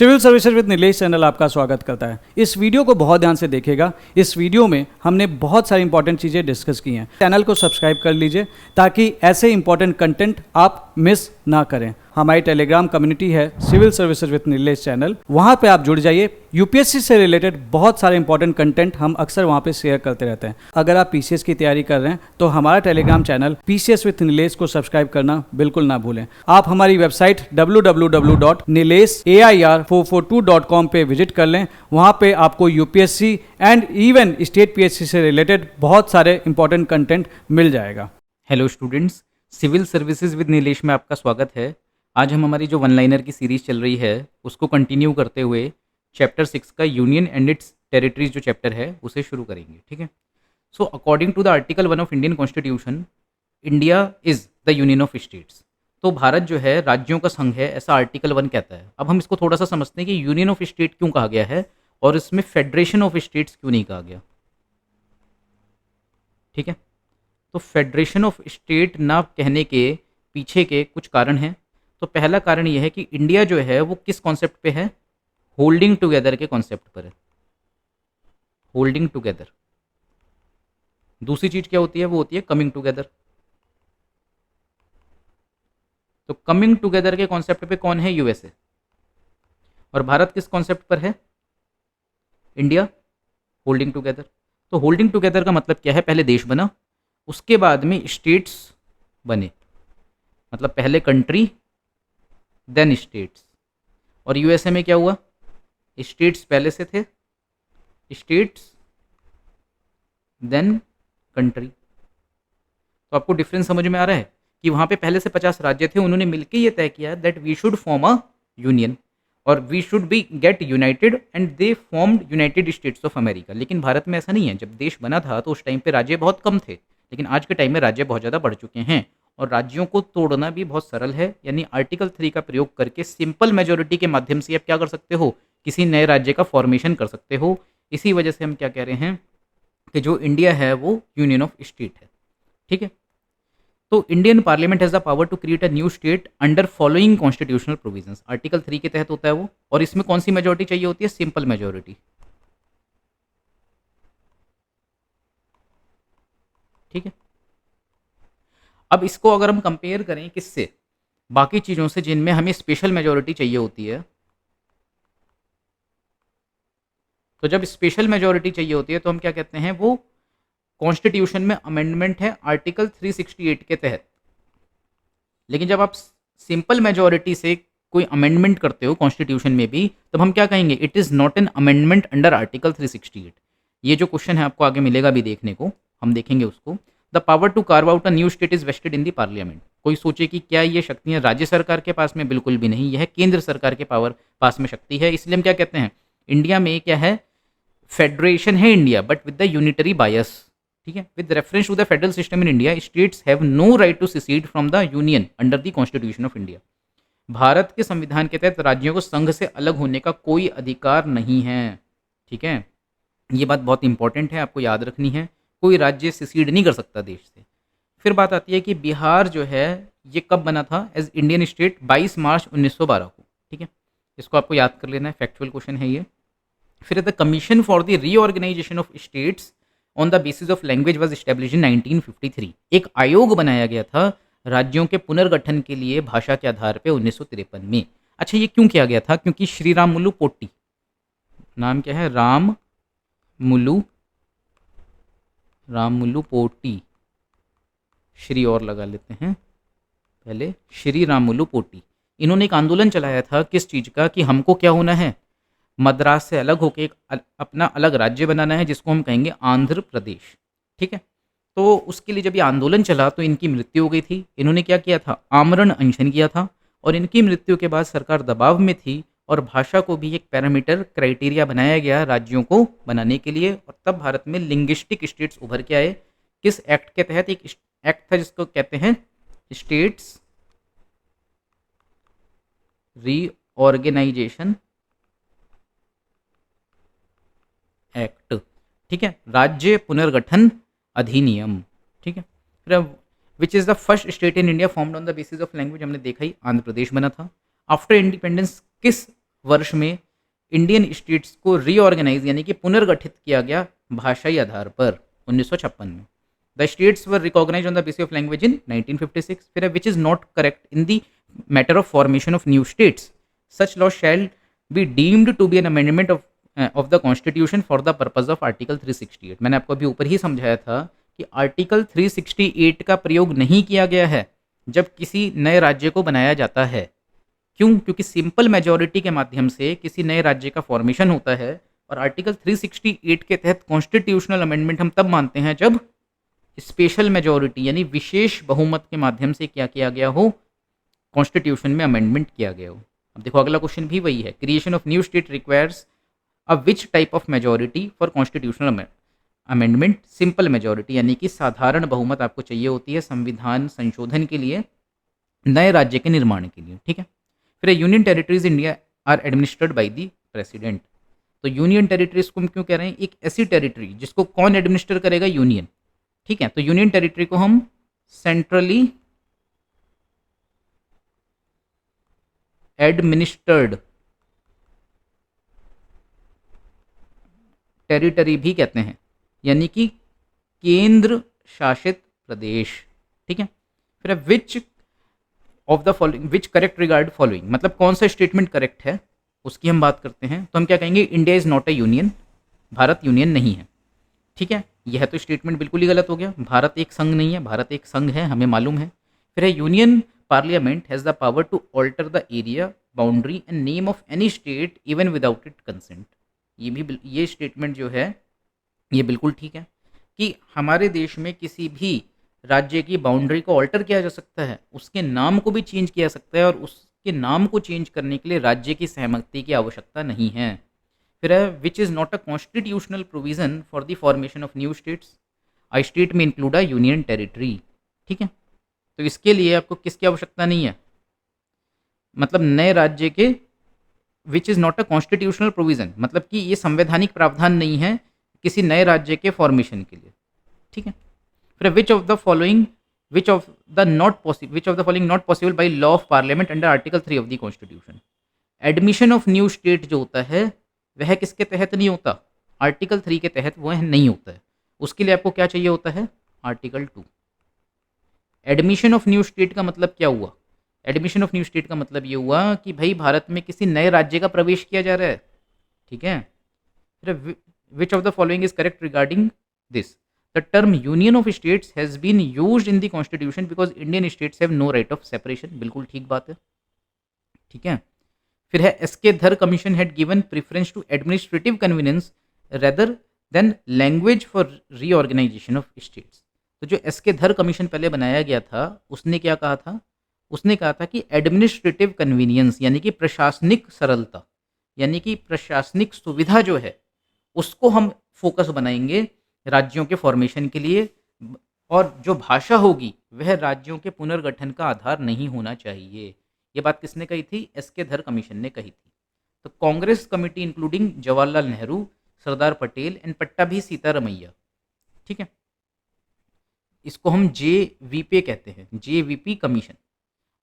Civil services with Nilesh channel आपका स्वागत करता है। इस वीडियो को बहुत ध्यान से देखिएगा। इस वीडियो में हमने बहुत सारी इंपॉर्टेंट चीज़ें डिस्कस की हैं। चैनल को सब्सक्राइब कर लीजिए ताकि ऐसे इंपॉर्टेंट कंटेंट आप मिस ना करें। हमारी टेलीग्राम कम्युनिटी है civil services with Nilesh channel, वहाँ पे आप जुड़ जाइए। यूपीएससी से रिलेटेड बहुत सारे इंपॉर्टेंट कंटेंट हम अक्सर वहाँ पे शेयर करते रहते हैं। अगर आप पीसीएस की तैयारी कर रहे हैं तो हमारा Telegram channel PCS with Nilesh को सब्सक्राइब करना बिल्कुल ना भूलें। आप हमारी वेबसाइट www.nilesh.air442.com पे विजिट कर लें। वहाँ पे आपको UPSC and even state PSC से रिलेटेड बहुत सारे इंपॉर्टेंट कंटेंट मिल जाएगा। Hello students, civil services with Nilesh में आपका स्वागत है। आज हम हमारी जो वन लाइनर की सीरीज़ चल रही है उसको कंटिन्यू करते हुए चैप्टर 6 का यूनियन एंड इट्स टेरिटरीज जो चैप्टर है उसे शुरू करेंगे। ठीक है। So according to the article 1 of Indian constitution, India is the union of states. तो भारत जो है राज्यों का संघ है, ऐसा आर्टिकल 1 कहता है। अब हम इसको थोड़ा सा समझते हैं कि यूनियन ऑफ स्टेट क्यों कहा गया है और इसमें फेडरेशन ऑफ स्टेट्स क्यों नहीं कहा गया। ठीक है। तो फेडरेशन ऑफ स्टेट ना कहने के पीछे के कुछ कारण हैं। तो पहला कारण यह है कि इंडिया जो है वो किस कॉन्सेप्ट पे है, होल्डिंग टुगेदर के कॉन्सेप्ट पर है, होल्डिंग टुगेदर। दूसरी चीज क्या होती है, वो होती है कमिंग टुगेदर। तो कमिंग टुगेदर के कॉन्सेप्ट पे कौन है, यूएसए। और भारत किस कॉन्सेप्ट पर है, इंडिया, होल्डिंग टुगेदर। तो होल्डिंग टुगेदर का मतलब क्या है, पहले देश बना, उसके बाद में स्टेट्स बने, मतलब पहले कंट्री देन स्टेट्स। और यूएसए में क्या हुआ, स्टेट्स पहले से थे, स्टेट्स देन कंट्री। तो आपको डिफरेंस समझ में आ रहा है कि वहां पे पहले से 50 राज्य थे, उन्होंने मिलकर ये तय किया that we should form a union और we should be get united and they formed United States of America. लेकिन भारत में ऐसा नहीं है। जब देश बना था तो उस टाइम पे राज्य बहुत कम थे, लेकिन आज के टाइम में राज्य बहुत ज़्यादा बढ़ चुके हैं और राज्यों को तोड़ना भी बहुत सरल है। यानी आर्टिकल 3 का प्रयोग करके सिंपल मेजोरिटी के माध्यम से आप क्या कर सकते हो, किसी नए राज्य का फॉर्मेशन कर सकते हो। इसी वजह से हम क्या कह रहे हैं कि जो इंडिया है वो यूनियन ऑफ स्टेट है। ठीक है। तो Indian parliament has the power to create a new state under following constitutional provisions. Article 3 के तहत होता है वो। और इसमें कौन सी मेजोरिटी चाहिए होती है, सिंपल मेजोरिटी। ठीक है। अब इसको अगर हम कंपेयर करें किससे, बाकी चीजों से जिनमें हमें स्पेशल मेजोरिटी चाहिए होती है, तो जब स्पेशल मेजोरिटी चाहिए होती है तो हम क्या कहते हैं, वो कॉन्स्टिट्यूशन में अमेंडमेंट है आर्टिकल 368 के तहत। लेकिन जब आप सिंपल मेजोरिटी से कोई अमेंडमेंट करते हो कॉन्स्टिट्यूशन में भी, तब हम क्या कहेंगे, it is not an amendment under article 368। ये जो क्वेश्चन है आपको आगे मिलेगा भी देखने को, हम देखेंगे उसको। The power to carve out a new state is vested in the parliament. कोई सोचे कि क्या ये शक्तियां राज्य सरकार के पास में, बिल्कुल भी नहीं। यह केंद्र सरकार के पास में शक्ति है। इसलिए हम क्या कहते हैं, इंडिया में क्या है, फेडरेशन है India but with the unitary bias. ठीक है। With reference to the federal system in India, states have no right to secede from the union under the constitution of India. Bharat के संविधान के तहत राज्यों को संघ से अलग होने का कोई अधिकार नहीं है। ठीक है। ये बात बहुत इंपॉर्टेंट है, आपको याद रखनी है। कोई राज्य सिसीड नहीं कर सकता देश से। फिर बात आती है कि बिहार जो है ये कब बना था एज इंडियन स्टेट, 22 मार्च 1912 को। ठीक है। इसको आपको याद कर लेना है, फैक्चुअल क्वेश्चन है ये। फिर the commission for the reorganisation of states on the basis of language was established in 1953। एक आयोग बनाया गया था राज्यों के पुनर्गठन के लिए भाषा के आधार पे 1953 में। अच्छा, ये क्यों किया गया था, क्योंकि श्री रामुलु पोट्टी, नाम क्या है, रामुलु पोट्टी, श्री और लगा लेते हैं पहले, श्री रामुलु पोट्टी। इन्होंने एक आंदोलन चलाया था किस चीज का, कि हमको क्या होना है, मद्रास से अलग होकर एक अपना अलग राज्य बनाना है जिसको हम कहेंगे आंध्र प्रदेश। ठीक है। तो उसके लिए जब ये आंदोलन चला तो इनकी मृत्यु हो गई थी। इन्होंने क्या किया था, आमरण अनशन किया था। और इनकी मृत्यु के बाद सरकार दबाव में थी और भाषा को भी एक पैरामीटर क्राइटेरिया बनाया गया राज्यों को बनाने के लिए। और तब भारत में लिंग्विस्टिक स्टेट्स उभर के आए। किस एक्ट के तहत, एक एक्ट था जिसको कहते हैं स्टेट्स रीऑर्गेनाइजेशन एक्ट। ठीक है। राज्य पुनर्गठन अधिनियम। ठीक है। फिर which is the first state in India formed on the basis of language, हमने देखा ही आंध्र प्रदेश बना था। आफ्टर इंडिपेंडेंस किस वर्ष में इंडियन स्टेट्स को रीऑर्गेनाइज यानी कि पुनर्गठित किया गया भाषाई आधार पर 1956 में। The states were recognise on the basis of language in 1956। फिर which is not correct in the matter of formation of new states, such law shall be deemed to be an amendment of the constitution for the purpose of article 368। मैंने आपको अभी ऊपर ही समझाया था कि article 368 का प्रयोग नहीं किया गया है जब किसी नए राज्य को बनाया जाता है। क्यों? क्योंकि सिंपल मेजॉरिटी के माध्यम से किसी नए राज्य का फॉर्मेशन होता है, और आर्टिकल 368 के तहत कॉन्स्टिट्यूशनल अमेंडमेंट हम तब मानते हैं जब स्पेशल मेजॉरिटी यानी विशेष बहुमत के माध्यम से क्या किया गया हो, कॉन्स्टिट्यूशन में अमेंडमेंट किया गया हो। अब देखो अगला क्वेश्चन भी वही है, creation of new state requires a which type of majority for constitutional amendment? Simple majority यानी कि साधारण बहुमत आपको चाहिए होती है संविधान संशोधन के लिए, नए राज्य के निर्माण के लिए। ठीक है। फिर union territories India are administered by the president. तो यूनियन टेरिटरीज को हम क्यों कह रहे हैं? एक ऐसी टेरिटरी जिसको कौन एडमिनिस्टर करेगा? यूनियन। ठीक है। तो यूनियन टेरिटरी को हम सेंट्रली एडमिनिस्टर्ड टेरिटरी भी कहते हैं, यानी कि केंद्र शासित प्रदेश। ठीक है। फिर which of the following which correct regard following, मतलब कौन सा स्टेटमेंट करेक्ट है उसकी हम बात करते हैं। तो हम क्या कहेंगे? India is not A union, Bharat union नहीं है। ठीक है। यह तो स्टेटमेंट बिल्कुल ही गलत हो गया, भारत एक संघ नहीं है, भारत एक संघ है, हमें मालूम है। फिर है union parliament has the power to alter the area boundary and name of any state even without it consent. ये स्टेटमेंट जो है ये बिल्कुल ठीक है कि हमारे देश में किसी भी राज्य की बाउंड्री को ऑल्टर किया जा सकता है, उसके नाम को भी चेंज किया जा सकता है, और उसके नाम को चेंज करने के लिए राज्य की सहमति की आवश्यकता नहीं है। फिर है which is not a constitutional provision for the formation of new states. I state में इंक्लूड अ यूनियन टेरिटरी। ठीक है। तो इसके लिए आपको किसकी आवश्यकता नहीं है? मतलब नए राज्य के, which is not a constitutional provision, मतलब कि ये संवैधानिक प्रावधान नहीं है किसी नए राज्य के फॉर्मेशन के लिए। ठीक है। फिर which of the following not possible by law of parliament under article 3 of the constitution. Admission of new state जो होता है वह किसके तहत नहीं होता? आर्टिकल 3 के तहत वह नहीं होता है। उसके लिए आपको क्या चाहिए होता है? Article 2। Admission of new state का मतलब क्या हुआ? एडमिशन ऑफ न्यू स्टेट का मतलब ये हुआ कि भाई भारत में किसी नए राज्य का प्रवेश किया जा रहा है। ठीक है। फिर which of the following is correct regarding this? The term union of states has been used in the constitution because Indian states have no right of separation. बिल्कुल ठीक बात है। ठीक है। फिर है SK Dhar commission had given preference to administrative convenience rather than language for reorganisation of states. तो जो एसके धर कमीशन पहले बनाया गया था उसने क्या कहा था? उसने कहा था कि एडमिनिस्ट्रेटिव कन्वीनियंस यानी कि प्रशासनिक सरलता, यानी कि प्रशासनिक सुविधा जो है उसको हम फोकस बनाएंगे राज्यों के फॉर्मेशन के लिए, और जो भाषा होगी वह राज्यों के पुनर्गठन का आधार नहीं होना चाहिए। ये बात किसने कही थी? एसके धर कमीशन ने कही थी। तो Congress committee including Jawaharlal Nehru, Sardar Patel and Pattabhi Sitaramayya. ठीक है। इसको हम JVP कहते हैं, JVP कमीशन।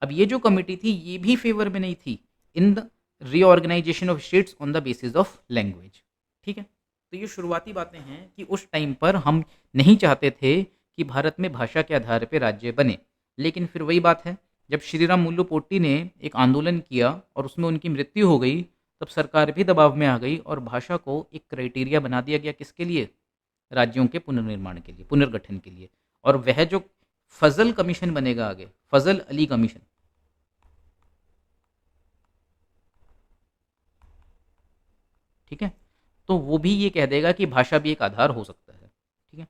अब ये जो कमेटी थी ये भी फेवर में नहीं थी in the reorganisation of states on the basis of language. ठीक है। तो ये शुरुआती बातें हैं कि उस टाइम पर हम नहीं चाहते थे कि भारत में भाषा के आधार पर राज्य बने, लेकिन फिर वही बात है, जब श्रीराम मुल्लू पोट्टी ने एक आंदोलन किया और उसमें उनकी मृत्यु हो गई, तब सरकार भी दबाव में आ गई और भाषा को एक क्राइटेरिया बना दिया गया। किसके लिए? राज्यों के पुनर्निर्माण के लिए, पुनर्गठन के लिए। और वह जो फजल कमीशन बनेगा आगे, फजल अली कमीशन, ठीक है, तो वो भी ये कह देगा कि भाषा भी एक आधार हो सकता है। ठीक है।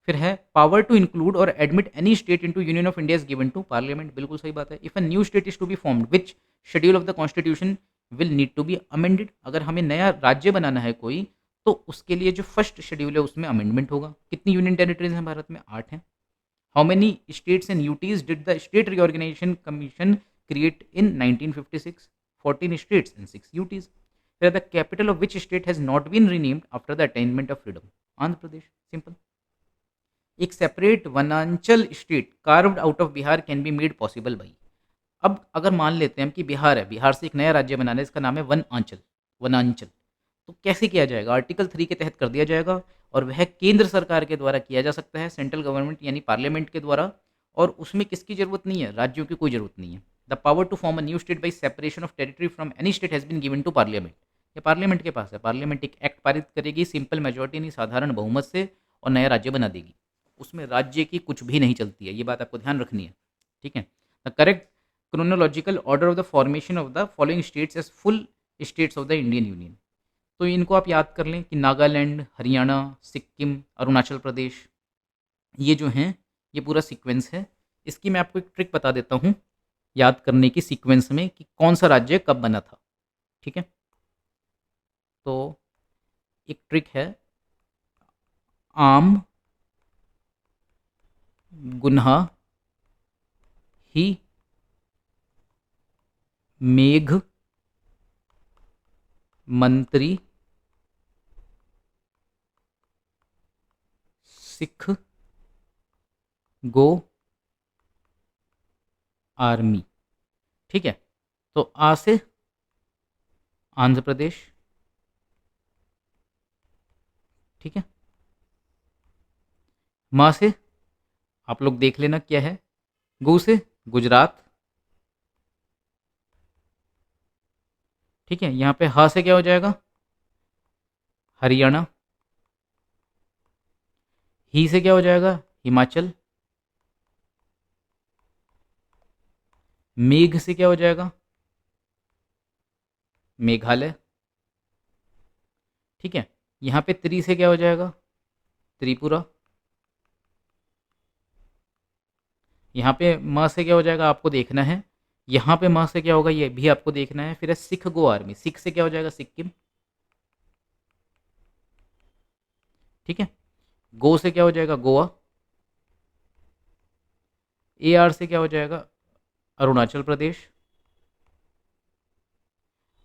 फिर है पावर टू इंक्लूड और admit any state into union of India is given to parliament. बिल्कुल सही बात है। If a new state is to be formed which schedule of the constitution will need to be amended. अगर हमें नया राज्य बनाना है कोई, तो उसके लिए जो फर्स्ट शेड्यूल है उसमें अमेंडमेंट होगा। कितनी यूनियन टेरिटरीज हैं भारत में? 8 हैं। How many states and UTs did the state reorganisation commission create in 1956? 14 states and 6 UTs. फिर the capital of which state has not been renamed after the attainment of freedom? Andhra Pradesh. Simple. एक separate Vananchal state carved out of Bihar can be made possible by? अब अगर मान लेते हैं हम कि बिहार है, बिहार से एक नया राज्य बनाना है, इसका नाम है वनांचल, वनांचल। तो कैसे किया जाएगा? आर्टिकल 3 के तहत कर दिया जाएगा और वह केंद्र सरकार के द्वारा किया जा सकता है, सेंट्रल गवर्नमेंट यानी पार्लियामेंट के द्वारा। और उसमें किसकी ज़रूरत नहीं है? राज्यों की कोई ज़रूरत नहीं है। The power to form a new state by separation of territory from any state has been given to parliament. ये पार्लियामेंट के पास है। पार्लियामेंट एक एक्ट पारित करेगी सिंपल मेजोरिटी यानी साधारण बहुमत से और नया राज्य बना देगी। उसमें राज्य की कुछ भी नहीं चलती है, ये बात आपको ध्यान रखनी है। ठीक है। The correct chronological order of the formation of the following states as full states of the Indian union. तो इनको आप याद कर लें कि नागालैंड, हरियाणा, सिक्किम, अरुणाचल प्रदेश, ये जो हैं ये पूरा सीक्वेंस है। इसकी मैं आपको एक ट्रिक बता देता हूँ याद करने की सीक्वेंस में कि कौन सा राज्य कब बना था। ठीक है। तो एक ट्रिक है, आम गुन्हा ही मेघ मंत्री सिख गो आर्मी। ठीक है। तो आ से आंध्र प्रदेश, ठीक है। माँ से आप लोग देख लेना क्या है, गु से गुजरात, ठीक है। यहाँ पे हा से क्या हो जाएगा? हरियाणा। ही से क्या हो जाएगा? हिमाचल। मेघ से क्या हो जाएगा? मेघालय। ठीक है। यहाँ पे त्रि से क्या हो जाएगा? त्रिपुरा। यहाँ पे म से क्या हो जाएगा आपको देखना है। यहाँ पे म से क्या होगा ये भी आपको देखना है। फिर है सिख गो आर्मी, सिख से क्या हो जाएगा? सिक्किम। ठीक है। गो से क्या हो जाएगा? गोवा। ए आर से क्या हो जाएगा? अरुणाचल प्रदेश।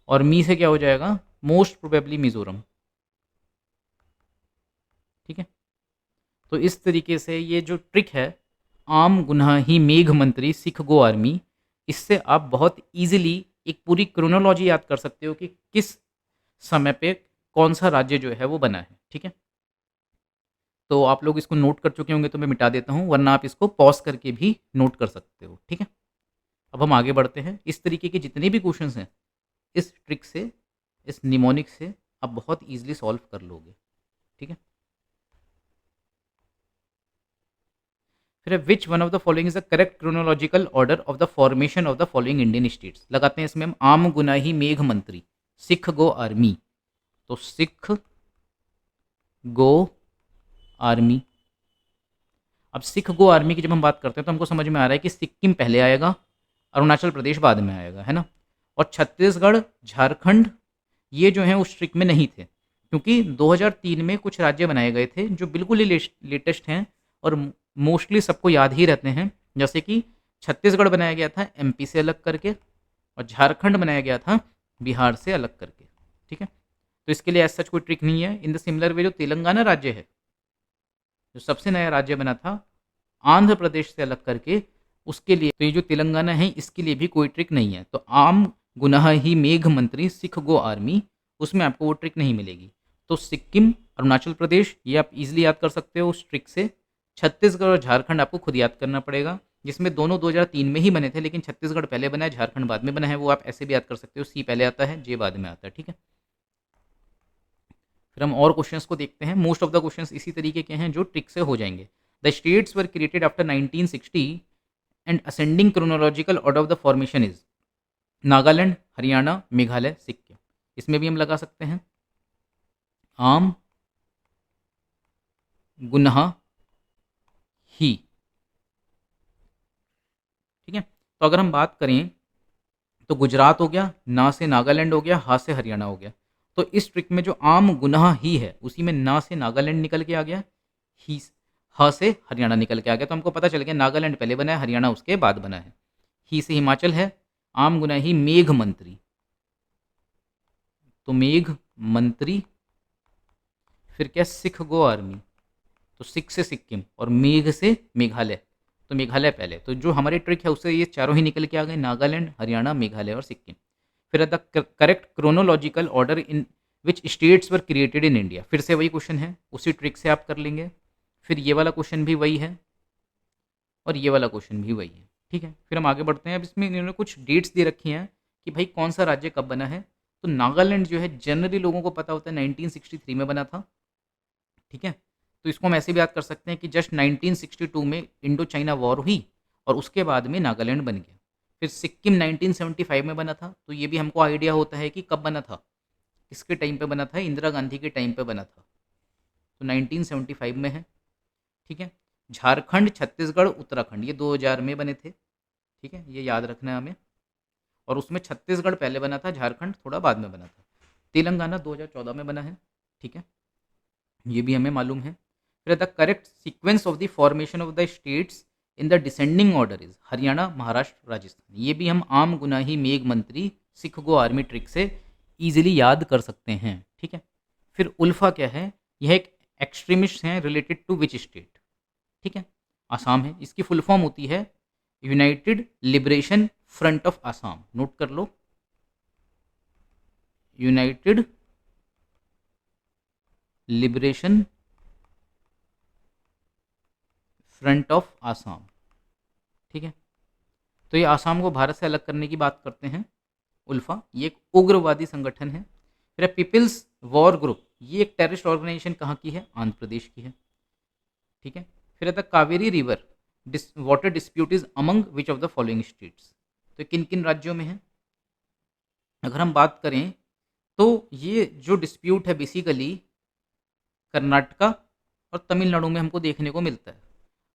और मी से क्या हो जाएगा? Most probably Mizoram. ठीक है। तो इस तरीके से ये जो ट्रिक है, आम गुनाही मेघ मंत्री सिख गो आर्मी, इससे आप बहुत इजीली एक पूरी क्रोनोलॉजी याद कर सकते हो कि किस समय पे कौन सा राज्य जो है वो बना है। ठीक है। तो आप लोग इसको नोट कर चुके होंगे तो मैं मिटा देता हूँ, वरना आप इसको पॉज करके भी नोट कर सकते हो। ठीक है। अब हम आगे बढ़ते हैं। इस तरीके के जितने भी क्वेश्चंस हैं, इस ट्रिक से, इस निमोनिक से आप बहुत ईजिली सॉल्व कर लोगे। ठीक है। फिर which one of the following is the correct chronological order of the formation of the following Indian states. लगाते हैं इसमें हम आम गुनाही मेघ मंत्री सिख गो आर्मी। तो सिख गो आर्मी। अब सिख गो आर्मी की जब हम बात करते हैं तो हमको समझ में आ रहा है कि सिक्किम पहले आएगा, अरुणाचल प्रदेश बाद में आएगा, है ना। और छत्तीसगढ़, झारखंड ये जो हैं उस ट्रिक में नहीं थे, क्योंकि 2003 में कुछ राज्य बनाए गए थे जो बिल्कुल ही लेटेस्ट हैं और मोस्टली सबको याद ही रहते हैं। जैसे कि छत्तीसगढ़ बनाया गया था एमपी से अलग करके, और झारखंड बनाया गया था बिहार से अलग करके। ठीक है। तो इसके लिए ऐसा कोई ट्रिक नहीं है। इन द सिमिलर वे जो तेलंगाना राज्य है, जो सबसे नया राज्य बना था आंध्र प्रदेश से अलग करके, उसके लिए तो ये जो तेलंगाना है इसके लिए भी कोई ट्रिक नहीं है। तो आम गुनाह ही मेघ मंत्री सिख गो आर्मी, उसमें आपको वो ट्रिक नहीं मिलेगी। तो सिक्किम, अरुणाचल प्रदेश ये आप इजीली याद कर सकते हो उस ट्रिक से। छत्तीसगढ़ और झारखंड आपको खुद याद करना पड़ेगा, जिसमें दोनों 2003 में ही बने थे, लेकिन छत्तीसगढ़ पहले बना है, झारखंड बाद में बना है। वो आप ऐसे भी याद कर सकते हो, सी पहले आता है, जे बाद में आता है। ठीक है। फिर हम और क्वेश्चंस को देखते हैं। मोस्ट ऑफ द क्वेश्चंस इसी तरीके के हैं जो ट्रिक से हो जाएंगे। The states were created after 1960 and ascending chronological order of the formation is Nagaland, Haryana, Meghalaya, Sikkim. इसमें भी हम लगा सकते हैं आम गुनाह ही। ठीक है। तो अगर हम बात करें तो गुजरात हो गया, ना से नागालैंड हो गया, हा से हरियाणा हो गया। तो इस ट्रिक में जो आम गुनाह ही है उसी में ना से नागालैंड निकल के आ गया, ही हा से हरियाणा निकल के आ गया। तो हमको पता चल गया नागालैंड पहले बना है, हरियाणा उसके बाद बना है। ही से हिमाचल है, आम गुनाही मेघ मंत्री, तो मेघ मंत्री। फिर क्या? सिख गो आर्मी, तो सिख से सिक्किम, और मेघ से मेघालय। तो मेघालय पहले, तो जो हमारी ट्रिक है उससे ये चारों ही निकल के आ गए, नागालैंड, हरियाणा, मेघालय और सिक्किम। फिर the correct chronological order in which states were created in India, फिर से वही क्वेश्चन है, उसी ट्रिक से आप कर लेंगे। फिर ये वाला क्वेश्चन भी वही है और ये वाला क्वेश्चन भी वही है, ठीक है। फिर हम आगे बढ़ते हैं। अब इसमें इन्होंने कुछ डेट्स दे रखी हैं कि भाई कौन सा राज्य कब बना है। तो नागालैंड जो है जनरली लोगों को पता होता है 1963 में बना था, ठीक है। तो इसको हम ऐसे भी याद कर सकते हैं कि जस्ट 1962 में इंडो चाइना वॉर हुई और उसके बाद में नागालैंड बन गया। फिर सिक्किम 1975 में बना था, तो ये भी हमको आइडिया होता है कि कब बना था, किसके टाइम पे बना था, इंदिरा गांधी के टाइम पे बना था, तो 1975 में है, ठीक है। झारखंड, छत्तीसगढ़, उत्तराखंड ये 2000 में बने थे, ठीक है, ये याद रखना है हमें। और उसमें छत्तीसगढ़ पहले बना था, झारखंड थोड़ा बाद में बना था। तेलंगाना 2014 में बना है, ठीक है, ये भी हमें मालूम है। फिर the correct sequence of the formation of the states in the descending order is Haryana, Maharashtra, Rajasthan. ये भी हम आम गुनाही मेघ मंत्री सिख गो आर्मी ट्रिक से इजीली याद कर सकते हैं, ठीक है। फिर उल्फा क्या है, यह एक एक्सट्रीमिस्ट हैं रिलेटेड टू विच स्टेट, ठीक है, आसाम है। इसकी फुल फॉर्म होती है United Liberation Front of Assam, नोट कर लो, United Liberation Front of Assam, ठीक है। तो ये आसाम को भारत से अलग करने की बात करते हैं। उल्फा ये एक उग्रवादी संगठन है। फिर पीपल्स वॉर ग्रुप, ये एक टेररिस्ट ऑर्गेनाइजेशन कहाँ की है, आंध्र प्रदेश की है, ठीक है। फिर the Kaveri river water dispute is among which of the following states, तो किन किन राज्यों में है। अगर हम बात करें तो ये जो डिस्प्यूट है बेसिकली कर्नाटका और तमिलनाडु में हमको देखने को मिलता है।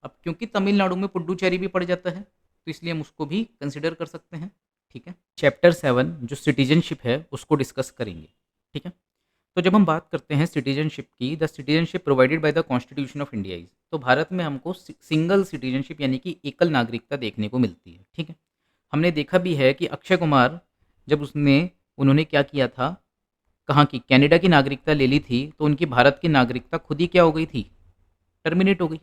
अब क्योंकि तमिलनाडु में पुडुचेरी भी पड़ जाता है, तो इसलिए हम उसको भी कंसिडर कर सकते हैं, ठीक है। चैप्टर 7 जो सिटीजनशिप है उसको डिस्कस करेंगे, ठीक है। तो जब हम बात करते हैं सिटीजनशिप की, the citizenship provided by the constitution of India is, तो भारत में हमको सिंगल सिटीजनशिप यानी कि एकल नागरिकता देखने को मिलती है, ठीक है। हमने देखा भी है कि अक्षय कुमार जब उन्होंने क्या किया था, कहाँ की कनाडा की नागरिकता ले ली थी, तो उनकी भारत की नागरिकता खुद ही क्या हो गई थी, टर्मिनेट हो गई,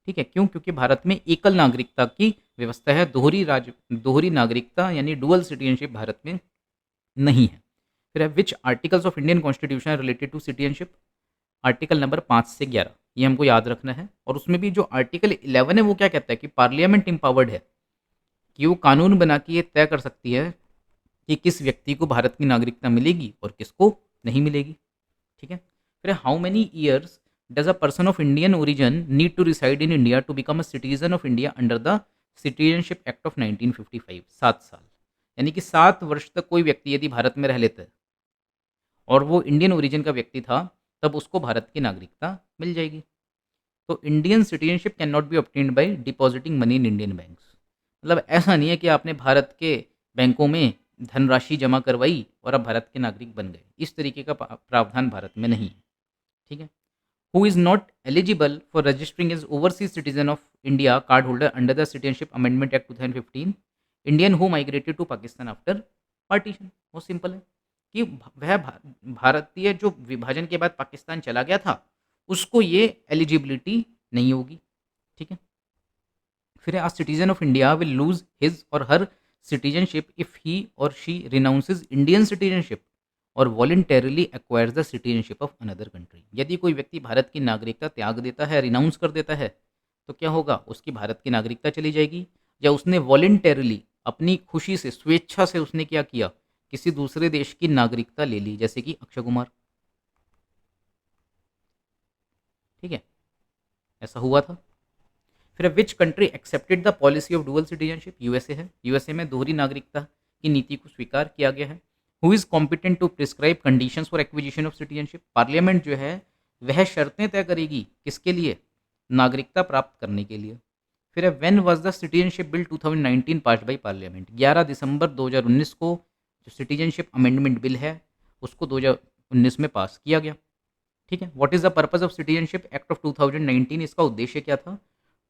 ठीक है। क्यों, क्योंकि भारत में एकल नागरिकता की व्यवस्था है, दोहरी नागरिकता यानी डुअल सिटीजनशिप भारत में नहीं है। फिर which articles of Indian constitution related to citizenship, article number 5 से 11 ये हमको याद रखना है। और उसमें भी जो आर्टिकल 11 है वो क्या कहता है कि पार्लियामेंट एम्पावर्ड है कि वो कानून बना के ये तय कर सकती है कि किस व्यक्ति को भारत की नागरिकता मिलेगी और किसको नहीं मिलेगी, ठीक है। फिर how many years does a person of Indian origin need to reside in India to become a citizen of India under the citizenship act of 1955, 7 साल, यानी कि 7 वर्ष तक कोई व्यक्ति यदि भारत में रह लेता है और वो इंडियन ओरिजिन का व्यक्ति था, तब उसको भारत की नागरिकता मिल जाएगी। तो Indian citizenship can not be obtained by depositing money in Indian banks, मतलब ऐसा नहीं है कि आपने भारत के बैंकों में धनराशि जमा करवाई और अब भारत के नागरिक बन गए, इस तरीके का प्रावधान भारत में नहीं है, ठीक है। Who is not eligible for registering as overseas citizen of India card holder under the citizenship amendment act 2015, Indian who migrated to Pakistan after partition. बहुत सिंपल है कि वह भारतीय जो विभाजन के बाद पाकिस्तान चला गया था उसको ये एलिजिबिलिटी नहीं होगी, ठीक है। फिर a citizen of India will lose his or her citizenship if he or she renounces Indian citizenship or voluntarily acquires the citizenship of another country. यदि कोई व्यक्ति भारत की नागरिकता त्याग देता है, रिनाउंस कर देता है, तो क्या होगा, उसकी भारत की नागरिकता चली जाएगी, या उसने वॉलंटरली अपनी खुशी से स्वेच्छा से उसने क्या किया, किसी दूसरे देश की नागरिकता ले ली, जैसे कि अक्षय कुमार, ठीक है, ऐसा हुआ था। फिर which country accepted the policy of dual citizenship, USA है, यूएसए में दोहरी नागरिकता की नीति को स्वीकार किया गया है। Who is competent to prescribe conditions for acquisition of citizenship, parliament जो है वह शर्तें तय करेगी किसके लिए, नागरिकता प्राप्त करने के लिए। फिर when was the citizenship bill 2019 passed by parliament, 11 दिसंबर 2019 को जो सिटीजनशिप अमेंडमेंट बिल है उसको 2019 में पास किया गया, ठीक है। What is the purpose of citizenship act of 2019, इसका उद्देश्य क्या था,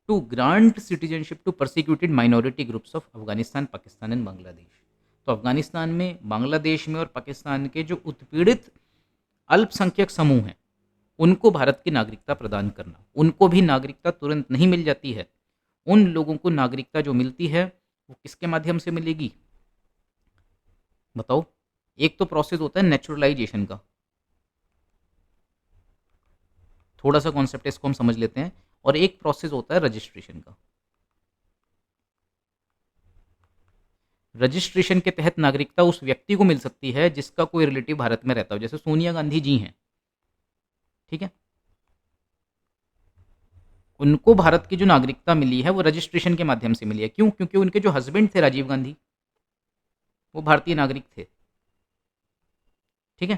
to grant citizenship to persecuted minority groups of Afghanistan, Pakistan and Bangladesh. तो अफगानिस्तान में, बांग्लादेश में और पाकिस्तान के जो उत्पीड़ित अल्पसंख्यक समूह हैं उनको भारत की नागरिकता प्रदान करना। उनको भी नागरिकता तुरंत नहीं मिल जाती है। उन लोगों को नागरिकता जो मिलती है वो किसके माध्यम से मिलेगी बताओ? एक तो प्रोसेस होता है नेचुरलाइजेशन का, थोड़ा सा कॉन्सेप्ट है, इसको हम समझ लेते हैं। और एक प्रोसेस होता है रजिस्ट्रेशन का। रजिस्ट्रेशन के तहत नागरिकता उस व्यक्ति को मिल सकती है जिसका कोई रिलेटिव भारत में रहता हो, जैसे सोनिया गांधी जी हैं, ठीक है, उनको भारत की जो नागरिकता मिली है वो रजिस्ट्रेशन के माध्यम से मिली है। क्यों? क्योंकि उनके जो हस्बैंड थे राजीव गांधी, वो भारतीय नागरिक थे, ठीक है,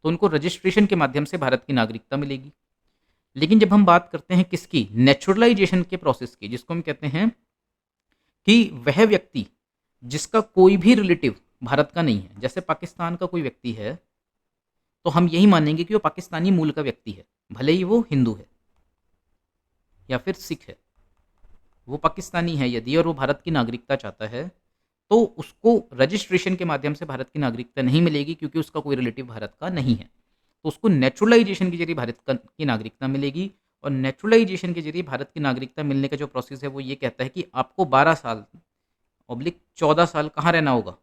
तो उनको रजिस्ट्रेशन के माध्यम से भारत की नागरिकता मिलेगी। लेकिन जब हम बात करते हैं किसकी, नेचुरलाइजेशन के प्रोसेस की, जिसको हम कहते हैं कि वह व्यक्ति जिसका कोई भी रिलेटिव भारत का नहीं है, जैसे पाकिस्तान का कोई व्यक्ति है तो हम यही मानेंगे कि वो पाकिस्तानी मूल का व्यक्ति है, भले ही वो हिंदू है या फिर सिख है, वो पाकिस्तानी है यदि और वो भारत की नागरिकता चाहता है तो उसको रजिस्ट्रेशन के माध्यम से भारत की नागरिकता नहीं मिलेगी क्योंकि उसका कोई रिलेटिव भारत का नहीं है। तो उसको नेचुरलाइजेशन के जरिए भारत की नागरिकता मिलेगी। और नेचुरलाइजेशन के जरिए भारत की नागरिकता मिलने का जो प्रोसेस है वो ये कहता है कि आपको 12 साल ऑब्लिक 14 साल कहाँ रहना होगा,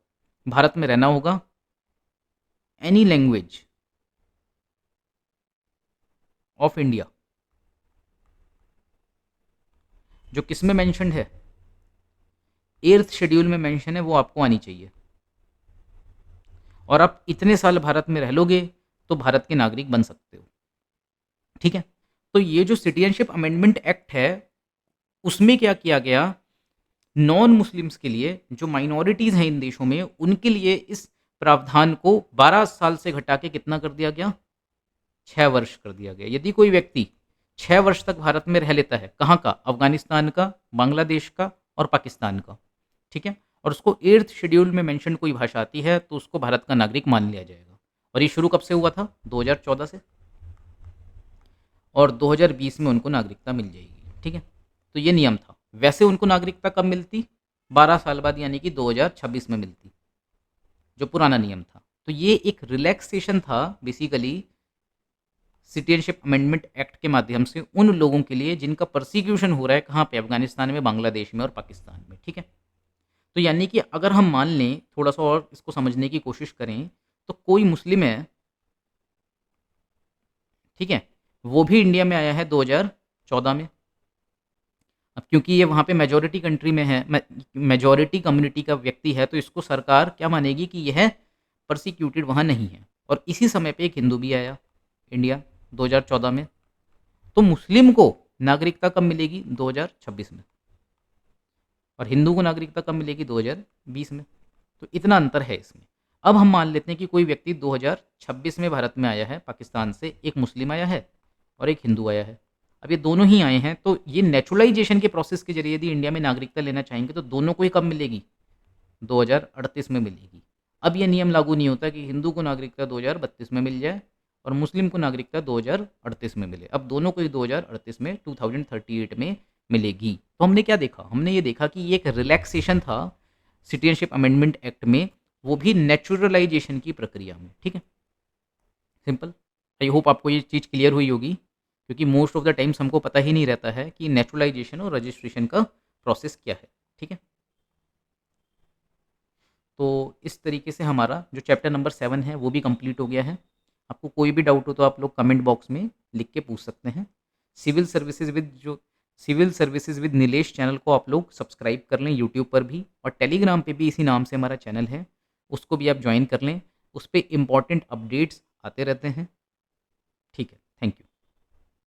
भारत में रहना होगा। एनी लैंग्वेज ऑफ इंडिया, जो किस में मेंशन्ड है, 8th शेड्यूल में मेंशन है, वो आपको आनी चाहिए। और आप इतने साल भारत में रह लोगे तो भारत के नागरिक बन सकते हो, ठीक है। तो ये जो सिटीजनशिप अमेंडमेंट एक्ट है उसमें क्या किया गया, नॉन मुस्लिम्स के लिए, जो माइनॉरिटीज़ हैं इन देशों में, उनके लिए इस प्रावधान को 12 साल से घटा के कितना कर दिया गया, 6 वर्ष कर दिया गया। यदि कोई व्यक्ति 6 वर्ष तक भारत में रह लेता है, कहाँ का, अफगानिस्तान का, बांग्लादेश का और पाकिस्तान का, ठीक है, और उसको 8th शेड्यूल में मेंशन कोई भाषा आती है तो उसको भारत का नागरिक मान लिया जाएगा। और ये शुरू कब से हुआ था, 2014 से, और 2020 में उनको नागरिकता मिल जाएगी, ठीक है। तो ये नियम था। वैसे उनको नागरिकता कब मिलती, 12 साल बाद, यानी कि 2026 में मिलती, जो पुराना नियम था। तो ये एक रिलैक्सेशन था बेसिकली सिटीजनशिप अमेंडमेंट एक्ट के माध्यम से उन लोगों के लिए जिनका परसिक्यूशन हो रहा है, कहाँ पे, अफगानिस्तान में, बांग्लादेश में और पाकिस्तान में, ठीक है। तो यानी कि अगर हम मान लें, थोड़ा सा और इसको समझने की कोशिश करें, तो कोई मुस्लिम है, ठीक है, वो भी इंडिया में आया है 2014 में। अब क्योंकि ये वहाँ पे मेजॉरिटी कंट्री में है, मेजॉरिटी कम्युनिटी का व्यक्ति है, तो इसको सरकार क्या मानेगी कि यह परसिक्यूटेड वहाँ नहीं है। और इसी समय पे एक हिंदू भी आया इंडिया 2014 में। तो मुस्लिम को नागरिकता कब मिलेगी, 2026 में, और हिंदू को नागरिकता कब मिलेगी, 2020 में। तो इतना अंतर है इसमें। अब हम मान लेते हैं कि कोई व्यक्ति 2026 में भारत में आया है पाकिस्तान से, एक मुस्लिम आया है और एक हिंदू आया है। अब ये दोनों ही आए हैं, तो ये नेचुरलाइजेशन के प्रोसेस के जरिए यदि इंडिया में नागरिकता लेना चाहेंगे तो दोनों को ही कब मिलेगी, 2038 में मिलेगी। अब ये नियम लागू नहीं होता कि हिंदू को नागरिकता 2032 में मिल जाए और मुस्लिम को नागरिकता 2038 में मिले। अब दोनों को ही 2038 में, 2038 में मिलेगी। तो हमने क्या देखा, हमने ये देखा कि ये एक रिलैक्सेशन था सिटीजनशिप अमेंडमेंट एक्ट में, वो भी नेचुरलाइजेशन की प्रक्रिया में, ठीक है, सिंपल। आई होप आपको ये चीज़ क्लियर हुई होगी, क्योंकि मोस्ट ऑफ द टाइम्स हमको पता ही नहीं रहता है कि नेचुरलाइजेशन और रजिस्ट्रेशन का प्रोसेस क्या है, ठीक है। तो इस तरीके से हमारा जो चैप्टर नंबर 7 है वो भी कंप्लीट हो गया है। आपको कोई भी डाउट हो तो आप लोग कमेंट बॉक्स में लिख के पूछ सकते हैं। Civil services with Nilesh channel को आप लोग सब्सक्राइब कर लें यूट्यूब पर भी, और टेलीग्राम पे भी इसी नाम से हमारा चैनल है, उसको भी आप ज्वाइन कर लें। उस पर इम्पॉर्टेंट अपडेट्स आते रहते हैं, ठीक है।